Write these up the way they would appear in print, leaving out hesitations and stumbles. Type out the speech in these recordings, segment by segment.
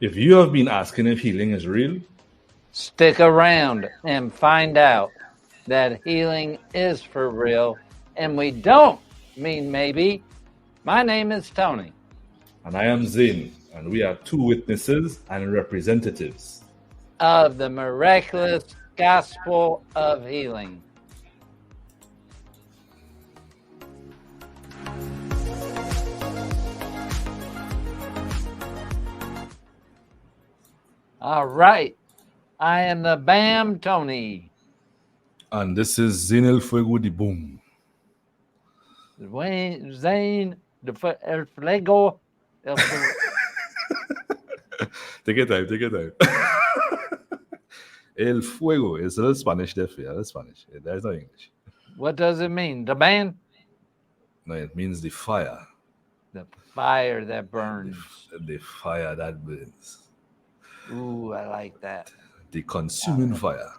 If you have been asking if healing is real, stick around and find out that healing is for real, and we don't mean maybe. My name is Tony. and I am Zane, and we are two witnesses and representatives Of the miraculous gospel of healing. All right. I am the Bam Tony. And this is Zane El Fuego de Boom. Zane, el Flego. Take your time, take your time. El Fuego is a Spanish there for you. That's Spanish. That's not English. What does it mean? The band? No, it means the fire. The fire that burns. The fire that burns. Ooh, I like that. The consuming fire.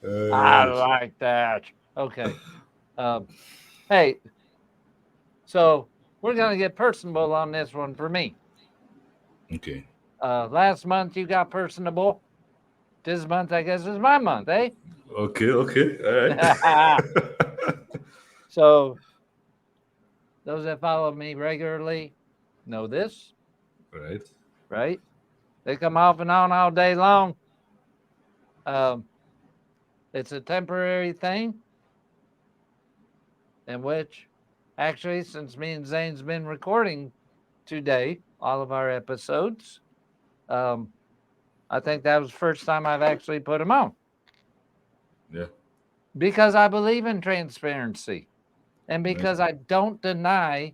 I like that. Okay. Hey, so we're going to get personable on this one for me. Okay. Last month you got personable. This month, I guess, is my month, eh? Okay. All right. So those that follow me regularly know this. Right? They come off and on all day long. It's a temporary thing in which, actually, since me and Zane's been recording today, all of our episodes, I think that was the first time I've actually put them on. Yeah. Because I believe in transparency and because I don't deny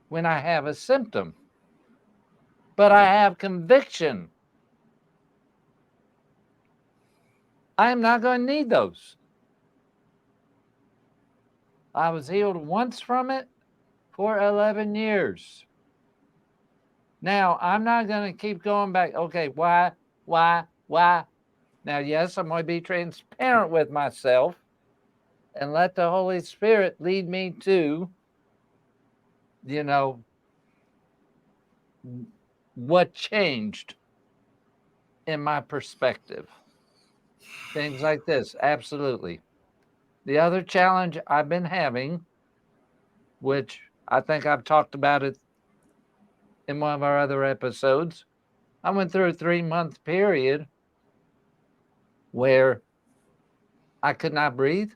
when I have a symptom, but I have conviction. I am not going to need those. I was healed once from it for 11 years. Now, I'm not going to keep going back. Okay, why? Now, yes, I'm going to be transparent with myself and let the Holy Spirit lead me to, what changed in my perspective. Things like this, absolutely. The other challenge I've been having, which I think I've talked about it in one of our other episodes, I went through a 3-month period where I could not breathe.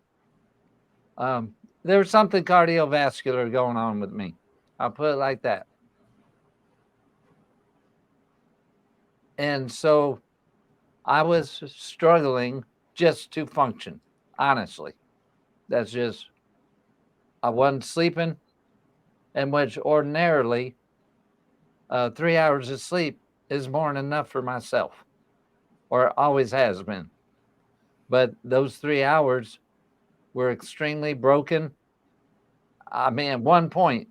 There was something cardiovascular going on with me. I'll put it like that. And so I was struggling just to function, honestly. That's just, I wasn't sleeping, in which ordinarily 3 hours of sleep is more than enough for myself, or always has been. But those 3 hours were extremely broken. I mean, at one point,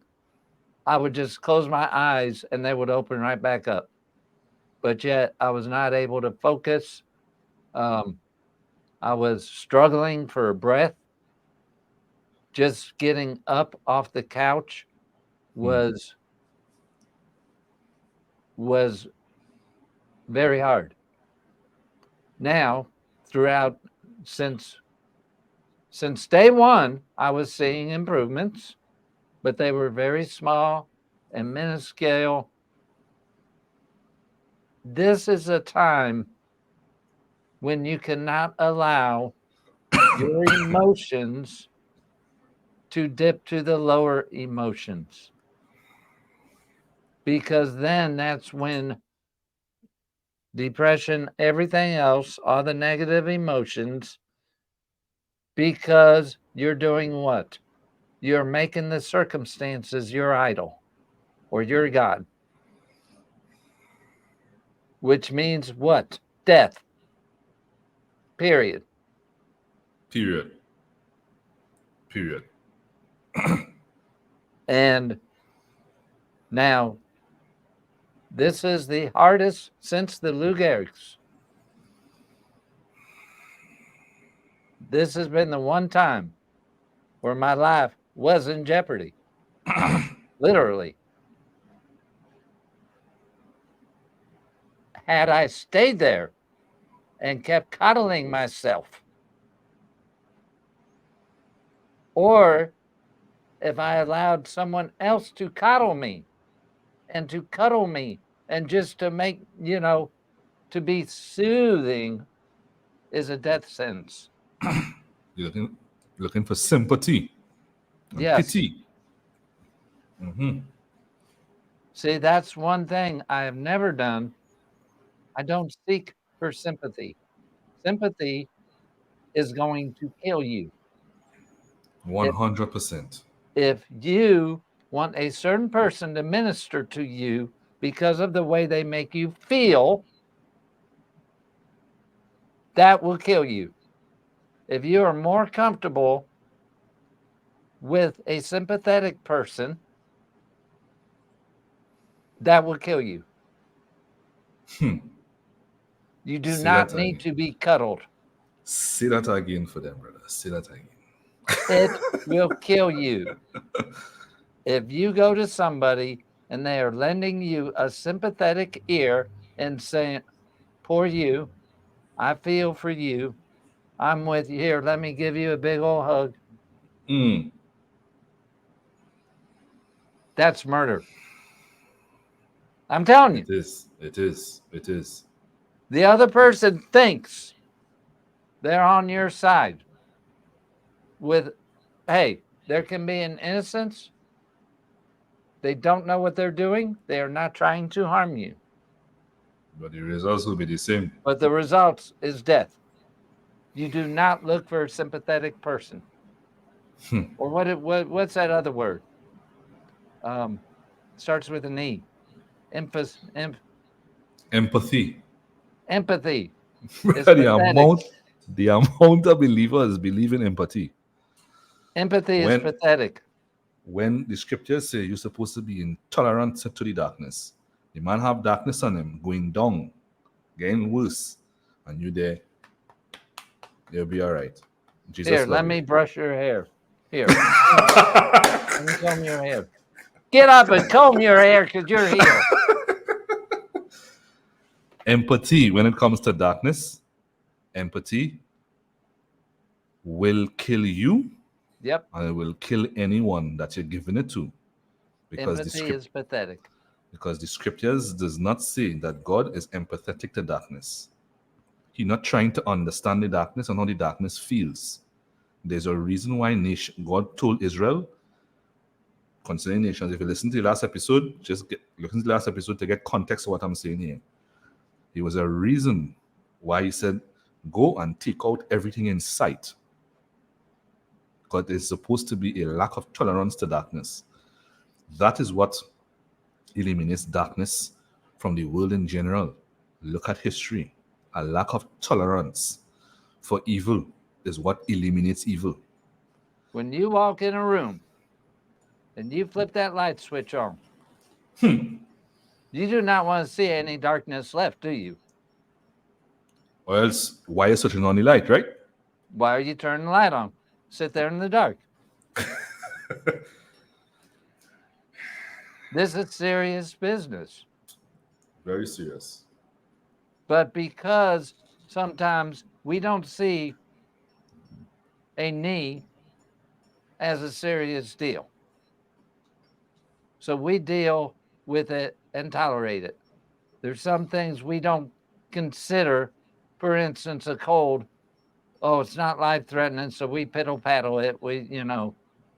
I would just close my eyes and they would open right back up. But yet I was not able to focus. I was struggling for breath. Just getting up off the couch was very hard. Now, throughout, since day one, I was seeing improvements, but they were very small and minuscule. This is a time when you cannot allow your emotions to dip to the lower emotions, because then that's when depression, everything else, all the negative emotions, because you're doing what? You're making the circumstances your idol or your God, which means what? Death. Period. And now, this is the hardest since the Lou Gehrig's. This has been the one time where my life was in jeopardy. literally. Had I stayed there and kept coddling myself, or if I allowed someone else to coddle me and to cuddle me and just to make, to be soothing, is a death sentence. You're looking for sympathy and Yes. pity. See, that's one thing I have never done. I don't seek for sympathy. Sympathy is going to kill you. 100%. If you want a certain person to minister to you because of the way they make you feel, that will kill you. If you are more comfortable with a sympathetic person, that will kill you. You do Say not that need again. to be cuddled. Say that again for them, brother. Say that again. It will kill you. If you go to somebody and they are lending you a sympathetic ear and saying, poor you, I feel for you, I'm with you here, let me give you a big old hug. That's murder. I'm telling you. It is. It is. It is. The other person thinks they're on your side with, hey, there can be an innocence. They don't know what they're doing. They are not trying to harm you. But the results will be the same. But the result is death. You do not look for a sympathetic person. Or what's that other word? Starts with an E. Empathy. Empathy is the pathetic. amount the amount of believers believe in empathy. Empathy is When pathetic. when the scriptures say you're supposed to be intolerant to the darkness, the man have darkness on him, going down, getting worse, and you there, you'll be all right. Here, Jesus let love me you. brush your hair. Here, let me comb your hair. Get up and comb your hair because you're here. Empathy, when it comes to darkness, empathy will kill you Yep. and it will kill anyone that you're giving it to. Because Empathy is pathetic. because the scriptures does not say that God is empathetic to darkness. He's not trying to understand the darkness and how the darkness feels. There's a reason why God told Israel concerning nations. If you listen to the last episode, listen to the last episode to get context of what I'm saying here. There was a reason why he said, go and take out everything in sight. Because there's supposed to be a lack of tolerance to darkness. That is what eliminates darkness from the world in general. Look at history. A lack of tolerance for evil is what eliminates evil. When you walk in a room and you flip that light switch on, you do not want to see any darkness left, do you? Or else, why is switching on the light, right? Why are you turning the light on? Sit there in the dark. This is serious business. Very serious. But because sometimes we don't see a knee as a serious deal, so we deal with it and tolerate it. There's some things we don't consider. For instance, a cold. Oh, it's not life-threatening, so we piddle-paddle it.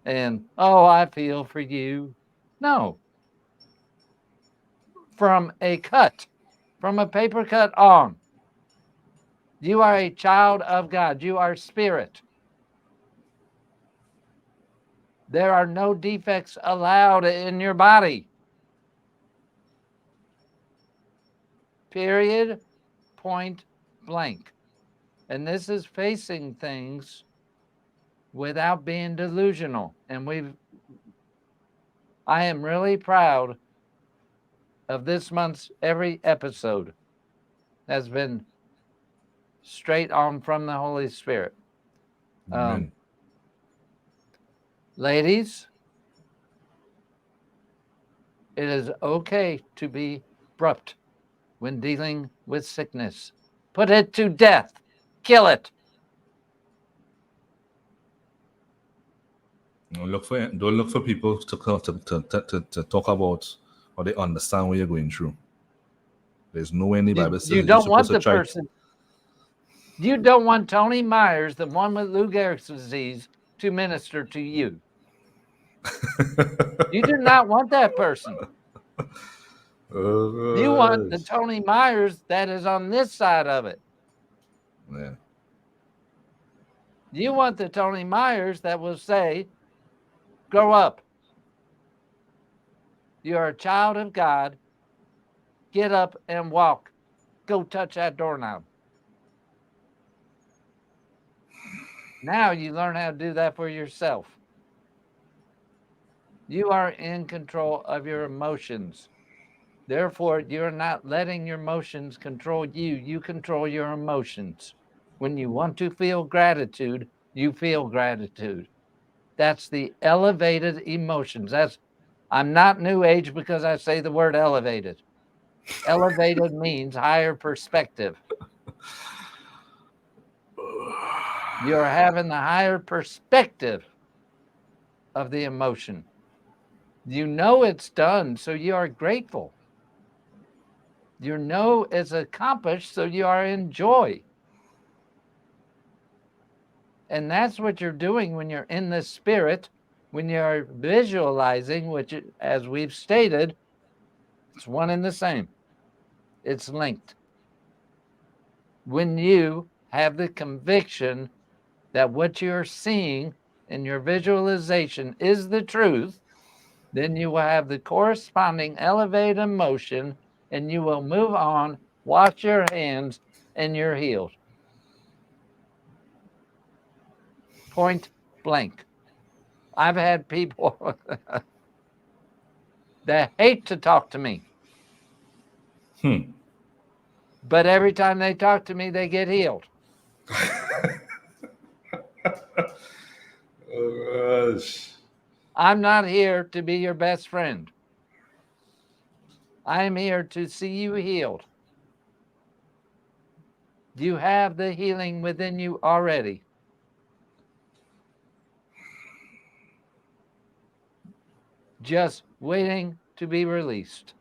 And I feel for you. No. From a paper cut on, you are a child of God. You are spirit. There are no defects allowed in your body. Period. Point blank. And this is facing things without being delusional. And I am really proud of this month's every episode has been straight on from the Holy Spirit. Amen. Ladies, It is okay to be abrupt when dealing with sickness. Put it to death. Kill it. Don't look for people to talk about or they understand what you're going through. There's nowhere in the Bible says You that you're don't want supposed to the try. person. You don't want Tony Myers, the one with Lou Gehrig's disease, to minister to you. You do not want that person. You want the Tony Myers that is on this side of it. Yeah. You want the Tony Myers that will say, grow up. You're a child of God. Get up and walk. Go touch that doorknob. Now you learn how to do that for yourself. You are in control of your emotions. Therefore, you're not letting your emotions control you. You control your emotions. When you want to feel gratitude, you feel gratitude. That's the elevated emotions. I'm not New Age because I say the word elevated. Elevated means higher perspective. You're having the higher perspective of the emotion. You know it's done, so you are grateful. You know it's accomplished, so you are in joy. And that's what you're doing when you're in the spirit, when you're visualizing, which, as we've stated, it's one and the same. It's linked. When you have the conviction that what you're seeing in your visualization is the truth, then you will have the corresponding elevated emotion and you will move on, wash your hands, and you're healed. Point blank. I've had people that hate to talk to me. But every time they talk to me, they get healed. I'm not here to be your best friend. I'm here to see you healed. You have the healing within you already. Just waiting to be released.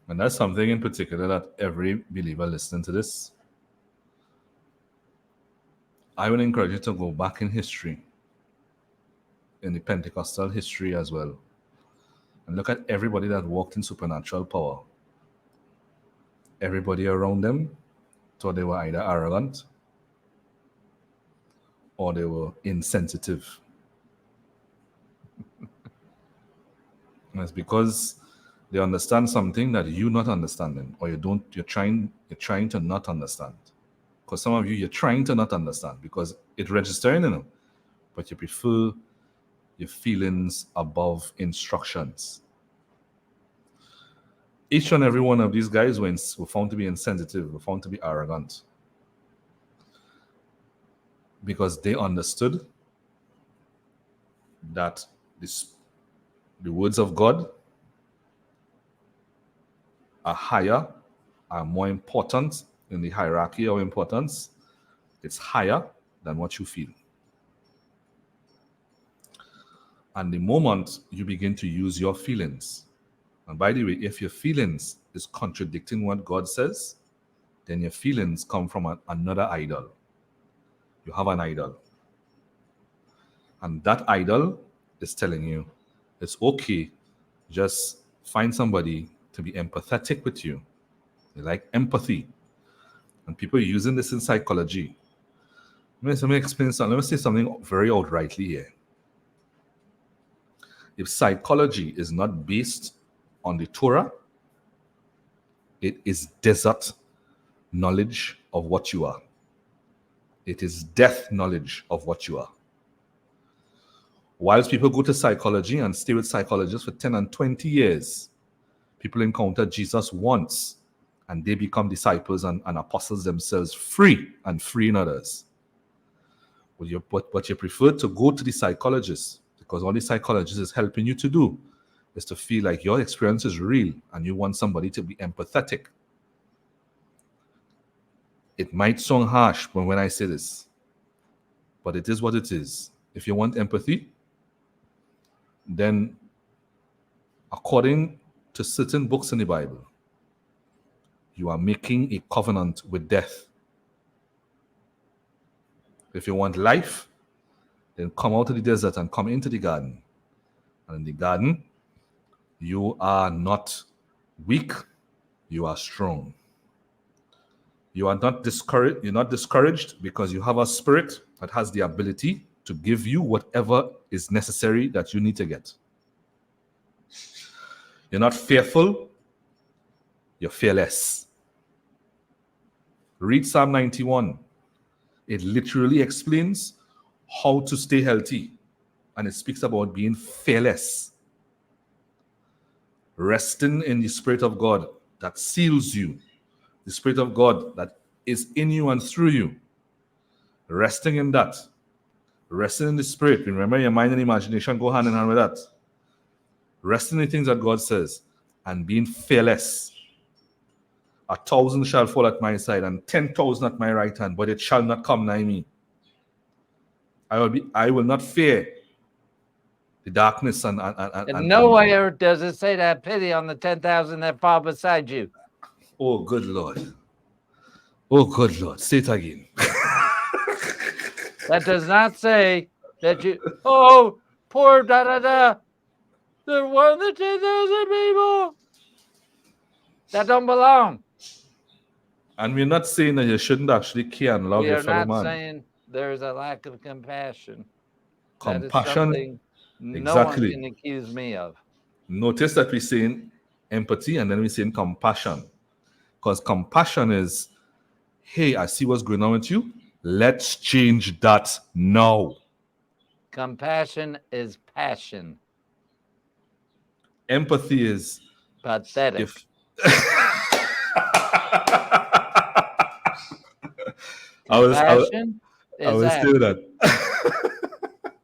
And that's something in particular that every believer listening to this, I would encourage you to go back in history, in the Pentecostal history as well, and look at everybody that walked in supernatural power. Everybody around them thought they were either arrogant or they were insensitive. And it's because they understand something that you're not understanding, or you're trying to not understand. Because some of you, you're trying to not understand because it's registering in them, but you prefer your feelings above instructions. Each and every one of these guys were found to be insensitive, were found to be arrogant. Because they understood that the words of God are higher, are more important in the hierarchy of importance. It's higher than what you feel. And the moment you begin to use your feelings, and by the way, if your feelings is contradicting what God says, then your feelings come from another idol. You have an idol. And that idol is telling you it's okay, just find somebody to be empathetic with you. They like empathy. And people are using this in psychology. Let me explain something. Let me say something very outrightly here. If psychology is not based on the Torah, it is desert knowledge of what you are. It is death knowledge of what you are. Whilst people go to psychology and stay with psychologists for 10 and 20 years, people encounter Jesus once and they become disciples and apostles themselves, free and freeing others. But you prefer to go to the psychologist because all the psychologist is helping you to do is to feel like your experience is real and you want somebody to be empathetic. It might sound harsh when I say this, but it is what it is. If you want empathy, then according to certain books in the Bible, you are making a covenant with death. If you want life, then come out of the desert and come into the garden. And in the garden, you are not weak, you are strong. You are not discouraged. You're not discouraged because you have a spirit that has the ability to give you whatever is necessary that you need to get. You're not fearful, you're fearless. Read Psalm 91. It literally explains how to stay healthy, and it speaks about being fearless, resting in the Spirit of God that seals you, the Spirit of God that is in you and through you. Resting in that, resting in the Spirit. Remember, your mind and imagination go hand in hand with that. Resting in the things that God says and being fearless. 1,000 shall fall at my side and 10,000 at my right hand, but it shall not come nigh me. I will not fear the darkness and nowhere does it say that pity on the 10,000 that fall beside you. Oh, good Lord. Oh, good Lord. Say it again. That does not say that you, oh, poor da-da-da. There were the 10,000 people. That don't belong. And we're not saying that you shouldn't actually care and love your fellow man. We are not saying there's a lack of compassion. Compassion, that is something no one can accuse me of. Notice that we're saying empathy and then we're saying compassion. Because compassion is, hey, I see what's going on with you. Let's change that now. Compassion is passion. Empathy is pathetic. I was saying that.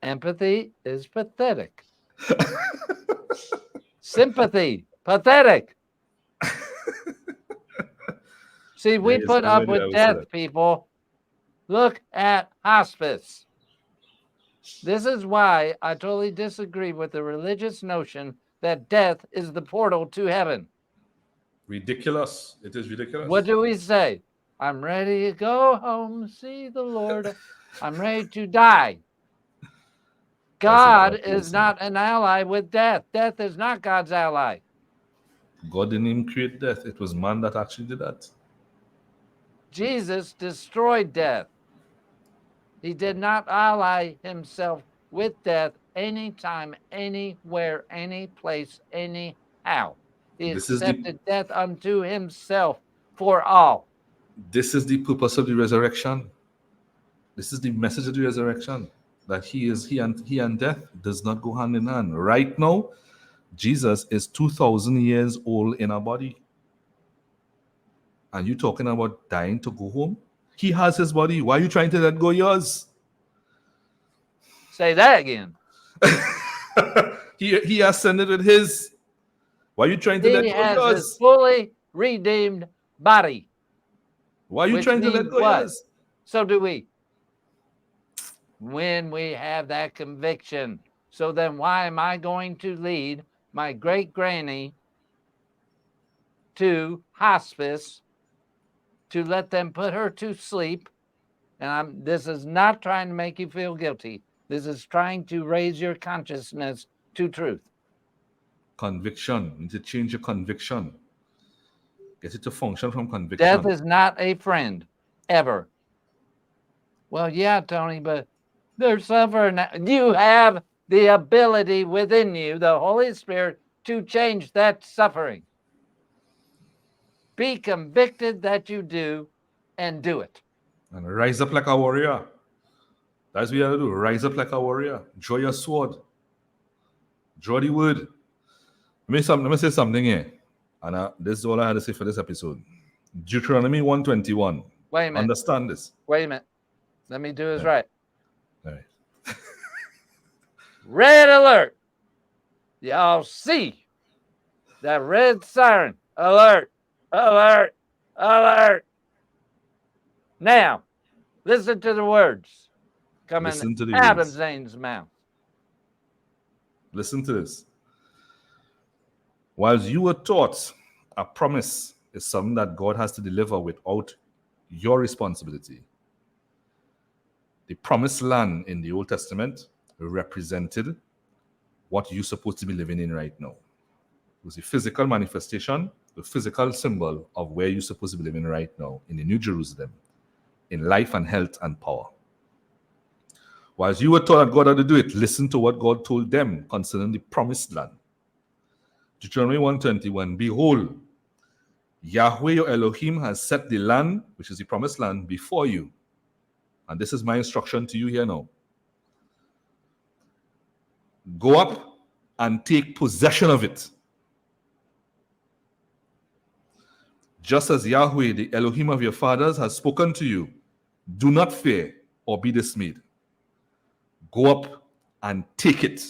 Empathy is pathetic. Sympathy, pathetic. See, we put up with death, people. Look at hospice. This is why I totally disagree with the religious notion that death is the portal to heaven. Ridiculous. It is ridiculous. What do we say? I'm ready to go home, see the Lord. I'm ready to die. God is not an ally with death. Death is not God's ally. God didn't even create death. It was man that actually did that. Jesus destroyed death. He did not ally himself with death anytime, anywhere, any place, anyhow. He accepted death unto himself for all. This is the purpose of the resurrection. This is the message of the resurrection. That he and death does not go hand in hand. Right now, Jesus is 2,000 years old in our body. And you talking about dying to go home? He has his body. Why are you trying to let go yours? Say that again. he ascended with his. Why are you trying to let go yours? He has his fully redeemed body. Why are you trying to let go yours? So do we. When we have that conviction. So then why am I going to lead my great granny to hospice to let them put her to sleep? And this is not trying to make you feel guilty. This is trying to raise your consciousness to truth. Conviction. You need to change your conviction. Get it to function from conviction. Death is not a friend, ever. Well, yeah, Tony, but they're suffering. You have the ability within you, the Holy Spirit, to change that suffering. Be convicted that you do and do it. And rise up like a warrior. That's what you have to do. Rise up like a warrior. Draw your sword. Draw the word. Let me say something here. And this is all I had to say for this episode. Deuteronomy 1:21. Wait a minute. Understand this. Wait a minute. Let me do this right. All right. red alert. Y'all see that red siren. Alert, alert, alert. Now, listen to the words coming Listen to the out of words. Zane's mouth. Listen to this. Whilst you were taught a promise is something that God has to deliver without your responsibility, the promised land in the Old Testament represented what you're supposed to be living in right now. It was a physical manifestation, the physical symbol of where you're supposed to be living right now in the New Jerusalem, in life and health and power. Whilst you were taught that God had to do it, listen to what God told them concerning the promised land. Deuteronomy 1:21, behold, Yahweh your Elohim has set the land, which is the promised land, before you. And this is my instruction to you here now. Go up and take possession of it. Just as Yahweh, the Elohim of your fathers, has spoken to you, do not fear or be dismayed. Go up and take it.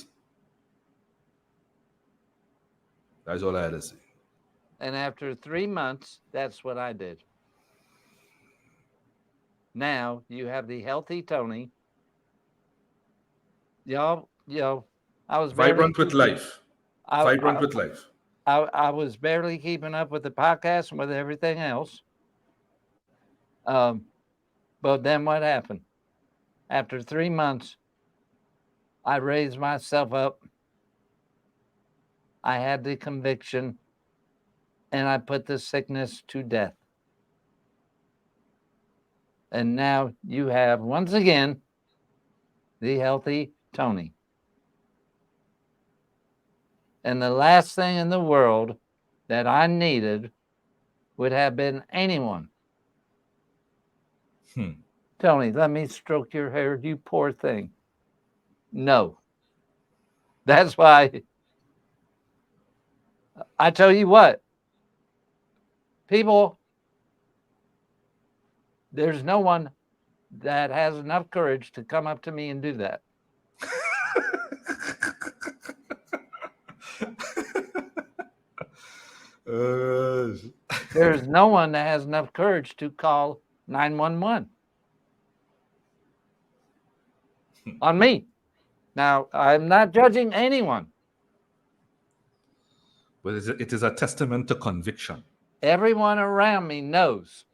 That's all I had to say. And after 3 months, that's what I did. Now you have the healthy Tony. Y'all, I was Vibrant with life. Vibrant with life. I was barely keeping up with the podcast and with everything else. But then what happened? After 3 months, I raised myself up. I had the conviction, and I put the sickness to death. And now you have, once again, the healthy Tony. And the last thing in the world that I needed would have been anyone. Tony, let me stroke your hair, you poor thing. No. That's why I tell you what, people, there's no one that has enough courage to come up to me and do that. There's no one that has enough courage to call 911 on me. Now, I'm not judging anyone. But it is a testament to conviction. Everyone around me knows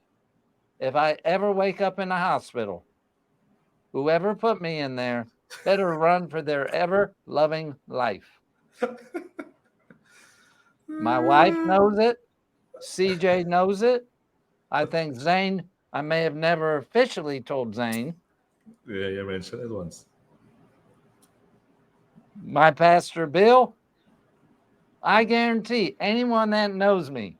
if I ever wake up in a hospital, whoever put me in there better run for their ever-loving life. My wife knows it. CJ knows it. I think Zane, I may have never officially told Zane. Yeah, you mentioned it once. My pastor, Bill, I guarantee anyone that knows me,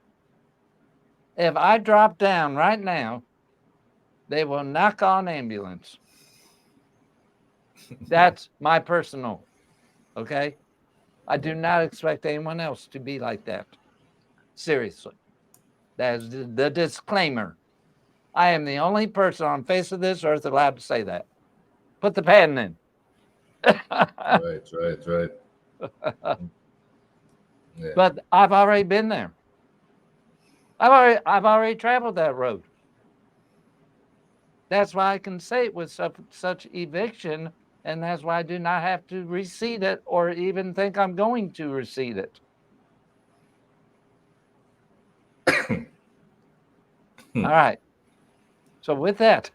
if I drop down right now, they will knock on ambulance. That's my personal, okay? I do not expect anyone else to be like that. Seriously. That is the disclaimer. I am the only person on the face of this earth allowed to say that. Put the patent in. Right. Yeah. But I've already been there. I've already traveled that road. That's why I can say it with such eviction, and that's why I do not have to recede it or even think I'm going to recede it. All right. So with that,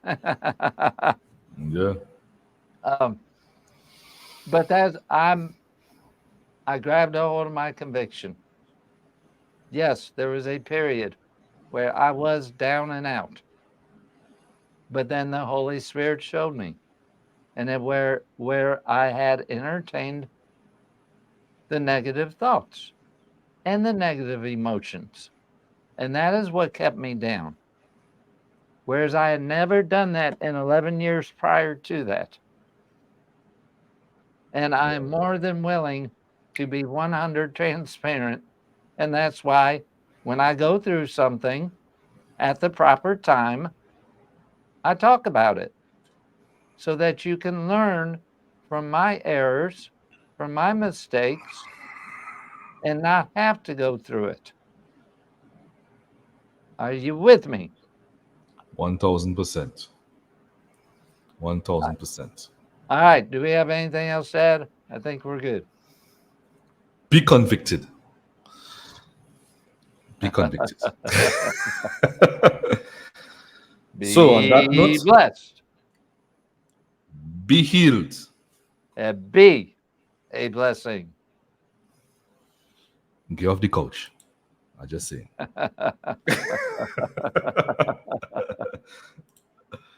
Yeah. But I grabbed a hold of my conviction. Yes, there was a period where I was down and out. But then the Holy Spirit showed me. And then where I had entertained the negative thoughts and the negative emotions. And that is what kept me down. Whereas I had never done that in 11 years prior to that. And I am more than willing to be 100 transparent. And that's why when I go through something at the proper time, I talk about it so that you can learn from my errors from my mistakes and not have to go through it. Are you with me? 1000%. 1000%. All right. Do we have anything else to add? I think we're good. Be convicted. Be convicted. So, on that Be note, blessed. be healed. Be a blessing. Get off the couch. I just say.